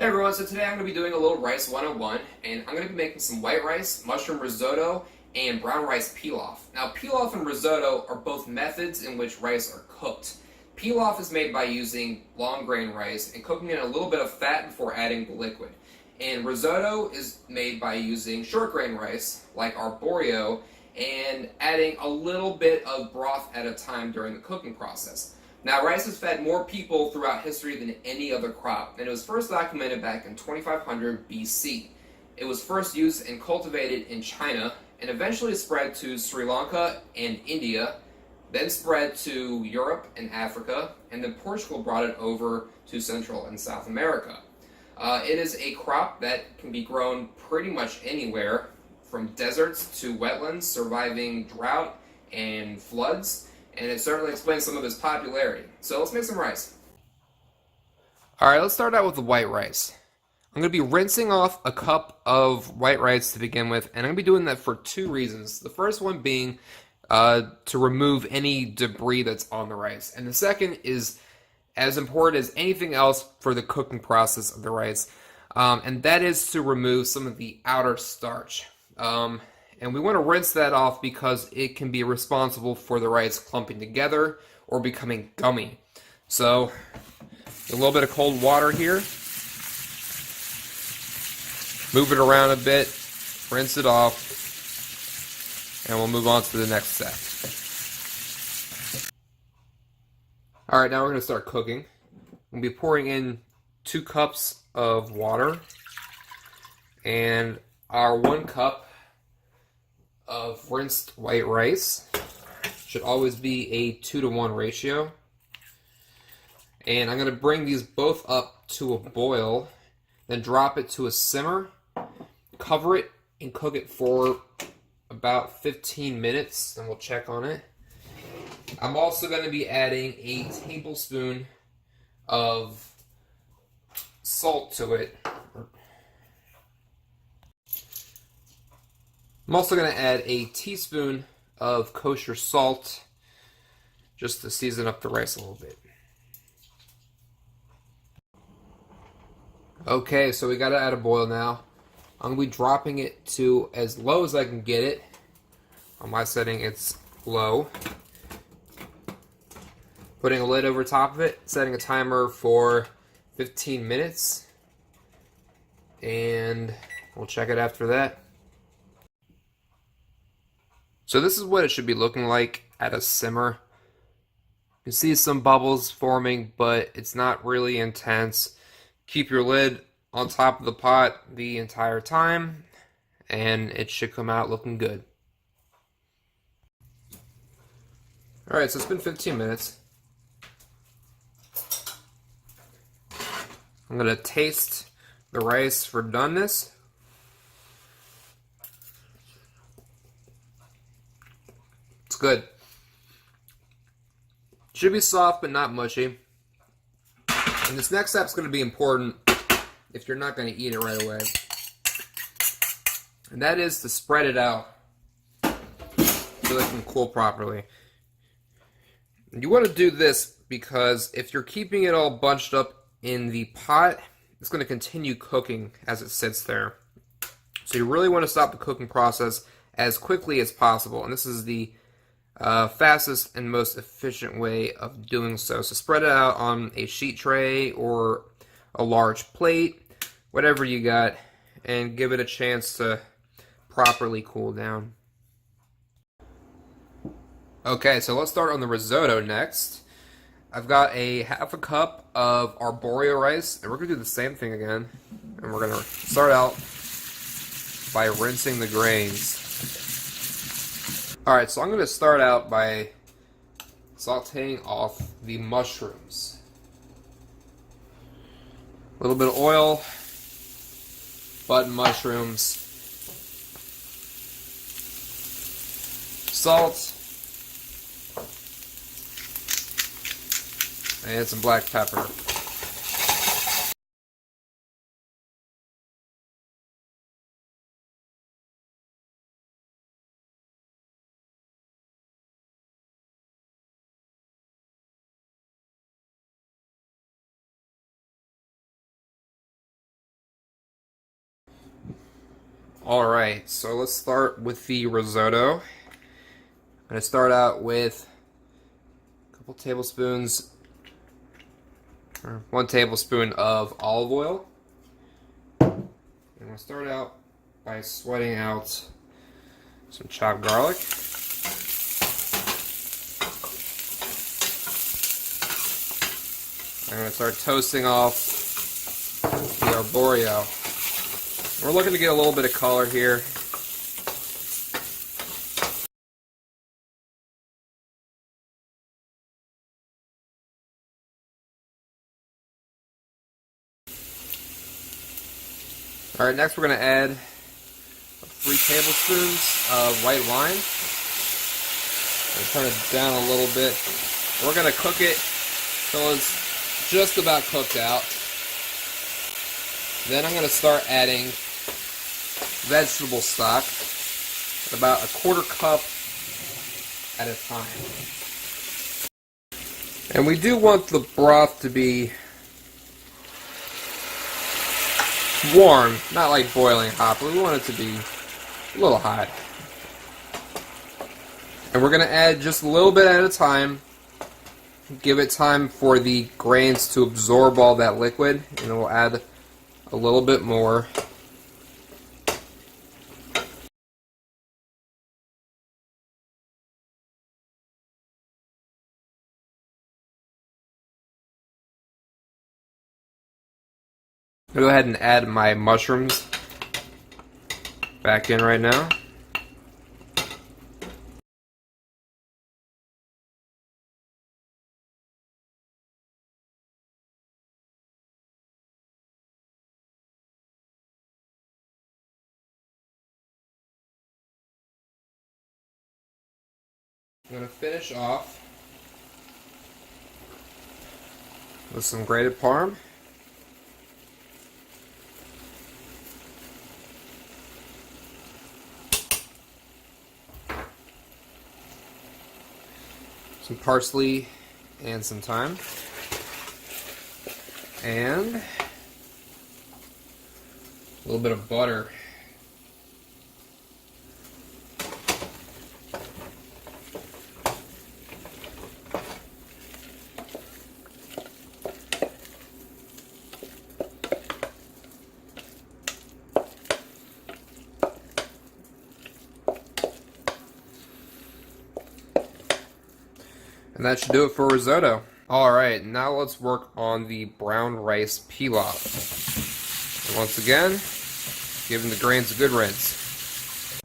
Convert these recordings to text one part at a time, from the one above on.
Hey everyone, so today I'm going to be doing a little rice 101, and I'm going to be making some white rice, mushroom risotto, and brown rice pilaf. Now pilaf and risotto are both methods in which rice are cooked. Pilaf is made by using long grain rice and cooking in a little bit of fat before adding the liquid. And risotto is made by using short grain rice, like arborio, and adding a little bit of broth at a time during the cooking process. Now, rice has fed more people throughout history than any other crop, and it was first documented back in 2500 BC. It was first used and cultivated in China, and eventually spread to Sri Lanka and India, then spread to Europe and Africa, and then Portugal brought it over to Central and South America. It is a crop that can be grown pretty much anywhere, from deserts to wetlands, surviving drought and floods, and it certainly explains some of its popularity. So let's make some rice. Alright, let's start out with the white rice. I'm going to be rinsing off a cup of white rice to begin with, and I'm going to be doing that for two reasons. The first one being to remove any debris that's on the rice, and the second is as important as anything else for the cooking process of the rice, and that is to remove some of the outer starch. And we want to rinse that off because it can be responsible for the rice clumping together or becoming gummy. So, a little bit of cold water here. Move it around a bit, rinse it off, and we'll move on to the next step. Alright, now we're going to start cooking. We'll be pouring in 2 cups of water and our 1 cup of rinsed white rice. Should always be a 2-to-1 ratio. And I'm going to bring these both up to a boil, then drop it to a simmer, cover it, and cook it for about 15 minutes, and we'll check on it. I'm also going to be adding a tablespoon of salt to it. I'm also going to add a teaspoon of kosher salt just to season up the rice a little bit. Okay, so we got it at a boil now. I'm going to be dropping it to as low as I can get it. On my setting, it's low. Putting a lid over top of it, setting a timer for 15 minutes. And we'll check it after that. So this is what it should be looking like at a simmer. You can see some bubbles forming, but it's not really intense. Keep your lid on top of the pot the entire time, and it should come out looking good. Alright, so it's been 15 minutes. I'm going to taste the rice for doneness. It's good. Should be soft but not mushy. And this next step is going to be important if you're not going to eat it right away. And that is to spread it out so that it can cool properly. And you want to do this because if you're keeping it all bunched up in the pot, it's going to continue cooking as it sits there. So you really want to stop the cooking process as quickly as possible. And this is the fastest and most efficient way of doing so. So spread it out on a sheet tray or a large plate, whatever you got, and give it a chance to properly cool down. Okay, so let's start on the risotto next. I've got a half a cup of arborio rice, and we're going to do the same thing again. And we're going to start out by rinsing the grains. Alright, so I'm going to start out by sauteing off the mushrooms. A little bit of oil, button mushrooms, salt, and some black pepper. Alright, so let's start with the risotto. I'm going to start out with a couple tablespoons, or 1 tablespoon of olive oil. And I'm going to start out by sweating out some chopped garlic. I'm going to start toasting off the arborio. We're looking to get a little bit of color here. Alright, next we're going to add 3 tablespoons of white wine. Turn it down a little bit. We're going to cook it till it's just about cooked out. Then I'm going to start adding vegetable stock, about 1/4 cup at a time. And we do want the broth to be warm, not like boiling hot, but we want it to be a little hot. And we're going to add just a little bit at a time. Give it time for the grains to absorb all that liquid, and then we'll add a little bit more. I'm going to go ahead and add my mushrooms back in right now. I'm going to finish off with some grated parm. Some parsley and some thyme. And a little bit of butter. And that should do it for risotto. Alright, now let's work on the brown rice pilaf. And once again, giving the grains a good rinse.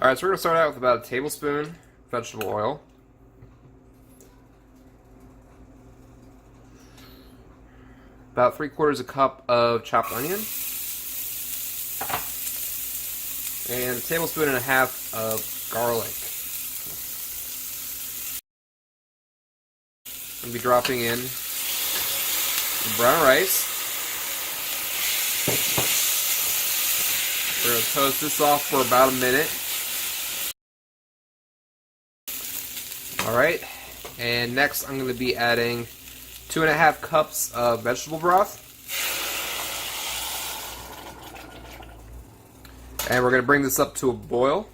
Alright, so we're going to start out with about 1 tablespoon vegetable oil. About 3/4 cup of chopped onion. And 1.5 tablespoons of garlic. I'll be dropping in the brown rice. We're going to toast this off for about a minute. Alright, and next I'm going to be adding 2.5 cups of vegetable broth. And we're going to bring this up to a boil.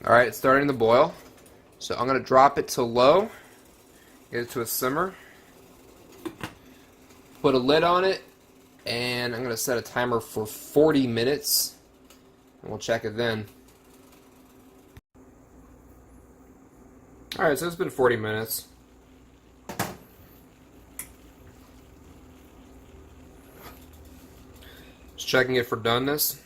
Alright, it's starting to boil. So I'm going to drop it to low. Get it to a simmer. Put a lid on it, and I'm going to set a timer for 40 minutes, and we'll check it then. Alright, so it's been 40 minutes. Just checking it for doneness.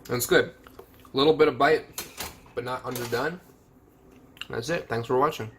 And it's good. A little bit of bite, but not underdone. That's it. Thanks for watching.